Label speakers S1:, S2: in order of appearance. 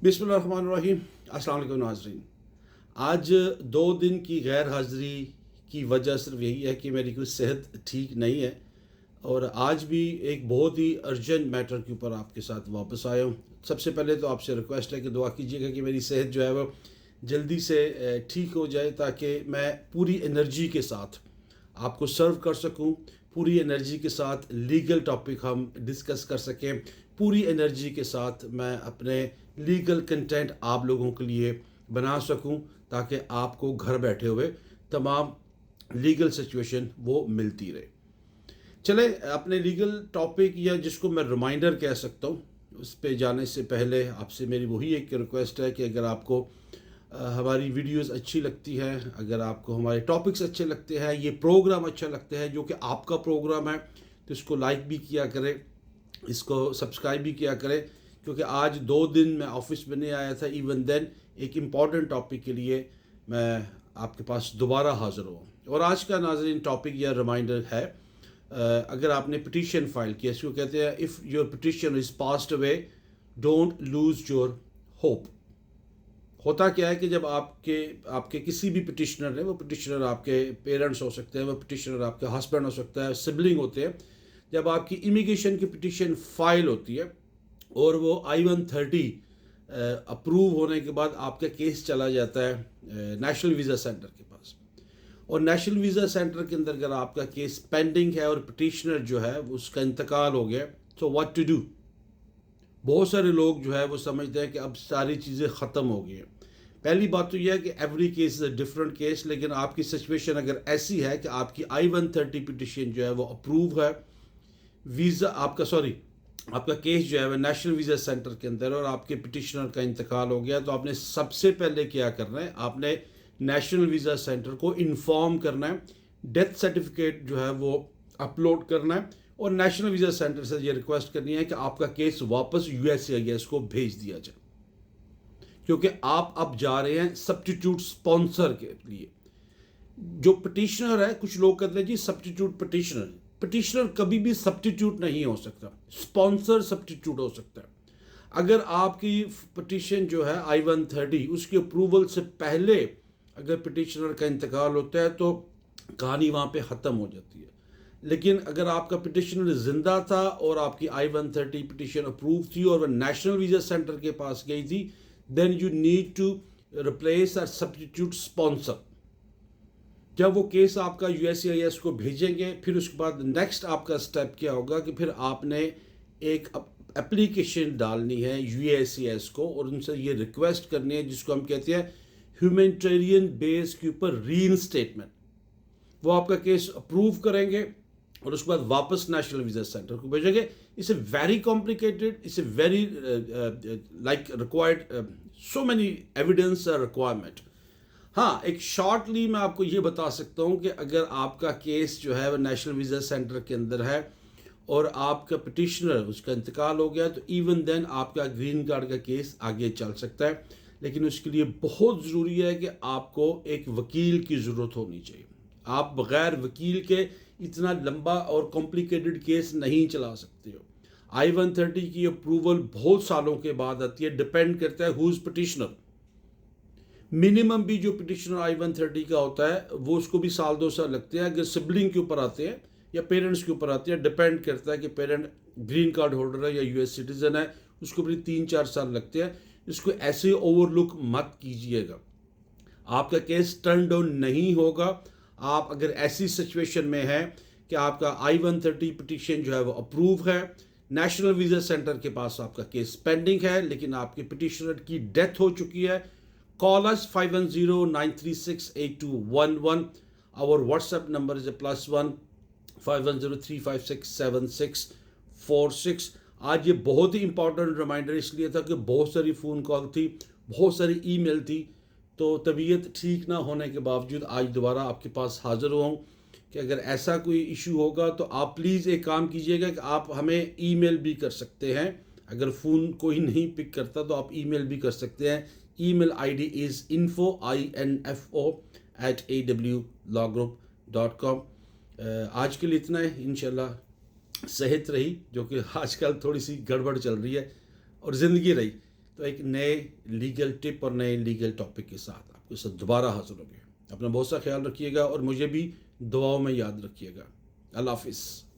S1: बिस्मिल्लाहिर्रहमानिर्रहीम। अस्सलाम वालेकुम नाज़रीन। आज 2 दिन की गैर हाज़िरी की वजह सिर्फ यही है कि मेरी कुछ सेहत ठीक नहीं है और आज भी एक बहुत ही अर्जेंट मैटर के ऊपर आपके साथ वापस आया हूँ। सबसे पहले तो आपसे रिक्वेस्ट है कि दुआ कीजिएगा कि मेरी सेहत जो है वो जल्दी से ठीक हो जाए ताकि मैं पूरी एनर्जी के साथ आपको सर्व कर सकूं, पूरी एनर्जी के साथ लीगल टॉपिक हम डिस्कस कर सकें, पूरी एनर्जी के साथ मैं अपने लीगल कंटेंट आप लोगों के लिए बना सकूं ताकि आपको घर बैठे हुए तमाम लीगल सिचुएशन वो मिलती रहे। चले अपने लीगल टॉपिक या जिसको मैं रिमाइंडर कह सकता हूँ उस पे जाने से पहले आपसे मेरी वही एक रिक्वेस्ट है कि अगर आपको हमारी वीडियोस अच्छी लगती है, अगर आपको हमारे टॉपिक्स अच्छे लगते हैं, ये प्रोग्राम अच्छा लगता है जो कि आपका प्रोग्राम है, तो इसको लाइक भी किया करें, इसको सब्सक्राइब भी किया करें, क्योंकि आज 2 दिन मैं ऑफिस में नहीं आया था। इवन देन एक इम्पॉर्टेंट टॉपिक के लिए मैं आपके पास दोबारा हाज़िर हुआ। और आज का नाज़रीन टॉपिक या रिमाइंडर है, अगर आपने पिटीशन फाइल किया, इसको कहते हैं if your petition is passed away don't lose your hope. होता क्या है कि जब आपके आपके किसी भी पिटिशनर है, वो पिटिशनर आपके पेरेंट्स हो सकते हैं, वो पिटिशनर आपके हस्बैंड हो सकता है, सिबलिंग होते हैं। जब आपकी इमिग्रेशन की पिटिशन फाइल होती है और वो I-130 अप्रूव होने के बाद आपका केस चला जाता है नेशनल वीज़ा सेंटर के पास, और नेशनल वीज़ा सेंटर के अंदर अगर आपका केस पेंडिंग है और पिटिशनर जो है उसका इंतकाल हो गया, तो व्हाट टू डू। बहुत सारे लोग जो है वो समझते हैं कि अब सारी चीज़ें ख़त्म हो गई हैं। पहली बात तो यह है कि every case is a different case, लेकिन आपकी सिचुएशन अगर ऐसी है कि आपकी I-130 पिटिशन जो है वो अप्रूव है, वीज़ा आपका केस जो है वो नेशनल वीज़ा सेंटर के अंदर और आपके पिटिशनर का इंतकाल हो गया, तो आपने सबसे पहले क्या करना है, आपने नेशनल वीज़ा सेंटर को इन्फॉर्म करना है, डेथ सर्टिफिकेट जो है वो अपलोड करना है और नेशनल वीज़ा सेंटर से ये रिक्वेस्ट करनी है कि आपका केस वापस USCIS को भेज दिया जाए, क्योंकि आप अब जा रहे हैं सब्स्टिट्यूट स्पॉन्सर के लिए। जो पिटिशनर है, कुछ लोग कहते हैं जी सब्स्टिट्यूट पिटिशनर कभी भी सब्स्टिट्यूट नहीं हो सकता, स्पॉन्सर सब्स्टिट्यूट हो सकता है। अगर आपकी पिटिशन जो है I-130 उसके अप्रूवल से पहले अगर पिटिशनर का इंतकाल होता है तो कहानी वहाँ पे ख़त्म हो जाती है। लेकिन अगर आपका पिटिशनर जिंदा था और आपकी I-130 पिटिशन अप्रूव थी और वह नेशनल वीज़ा सेंटर के पास गई थी, then you need to replace a substitute sponsor. जब वो केस आपका USCIS को भेजेंगे, फिर उसके बाद नेक्स्ट आपका स्टेप क्या होगा कि फिर आपने एक एप्लीकेशन डालनी है USCIS को और उनसे ये रिक्वेस्ट करनी है जिसको हम कहते हैं ह्यूमैनिटेरियन बेस के ऊपर रीइंस्टेटमेंट। वो आपका केस अप्रूव करेंगे और उसके बाद वापस नेशनल वीज़ा सेंटर को भेजेंगे। It's a very complicated, it's a very like required so many evidence requirement. हाँ, एक शॉर्टली मैं आपको ये बता सकता हूँ कि अगर आपका केस जो है वो नेशनल वीज़ा सेंटर के अंदर है और आपका पिटिशनर उसका इंतकाल हो गया, तो इवन देन आपका ग्रीन कार्ड का केस आगे चल सकता है। लेकिन उसके लिए बहुत ज़रूरी है कि आपको एक वकील की ज़रूरत होनी चाहिए। आप बग़ैर वकील के इतना लंबा और कॉम्प्लिकेटेड केस नहीं चला सकते हो। I-130 की अप्रूवल बहुत सालों के बाद आती है, डिपेंड करता है हु इज़ पिटिशनर। मिनिमम भी जो पिटिशनर I-130 का होता है वो उसको भी 1-2 साल लगते हैं। अगर सिबलिंग के ऊपर आते हैं या पेरेंट्स के ऊपर आते हैं, डिपेंड करता है कि पेरेंट ग्रीन कार्ड होल्डर है या US सिटीज़न है, उसको भी 3-4 साल लगते हैं। इसको ऐसे ओवरलुक मत कीजिएगा। आपका केस टर्न डाउन नहीं होगा। आप अगर ऐसी सिचुएशन में है कि आपका I-130 पिटिशन जो है वो अप्रूव है, नेशनल वीज़ा सेंटर के पास आपका केस पेंडिंग है, लेकिन आपके पिटिशनर की डेथ हो चुकी है, call us 510-936-8211. Our WhatsApp number is a +1 510-356-7646. आज ये बहुत ही इंपॉर्टेंट रिमाइंडर इसलिए था कि बहुत सारी फ़ोन कॉल थी, बहुत सारी ईमेल थी, तो तबीयत ठीक ना होने के बावजूद आज दोबारा आपके पास हाज़िर हुआ हूँ कि अगर ऐसा कोई इशू होगा तो आप प्लीज़ एक काम कीजिएगा कि आप हमें ईमेल भी कर सकते हैं। अगर फ़ोन कोई नहीं पिक करता तो आप ईमेल भी कर सकते हैं। Email ID is info@awlawgroup.com। आज के लिए इतना है। इंशाल्लाह सेहत रही, जो कि आजकल थोड़ी सी गड़बड़ चल रही है, और ज़िंदगी रही। तो एक नए लीगल टिप और नए लीगल टॉपिक के साथ आपके साथ दोबारा हाजिर होंगे। अपना बहुत सा ख्याल रखिएगा और मुझे भी दुआओं में याद रखिएगा। अल्लाह हाफिज़।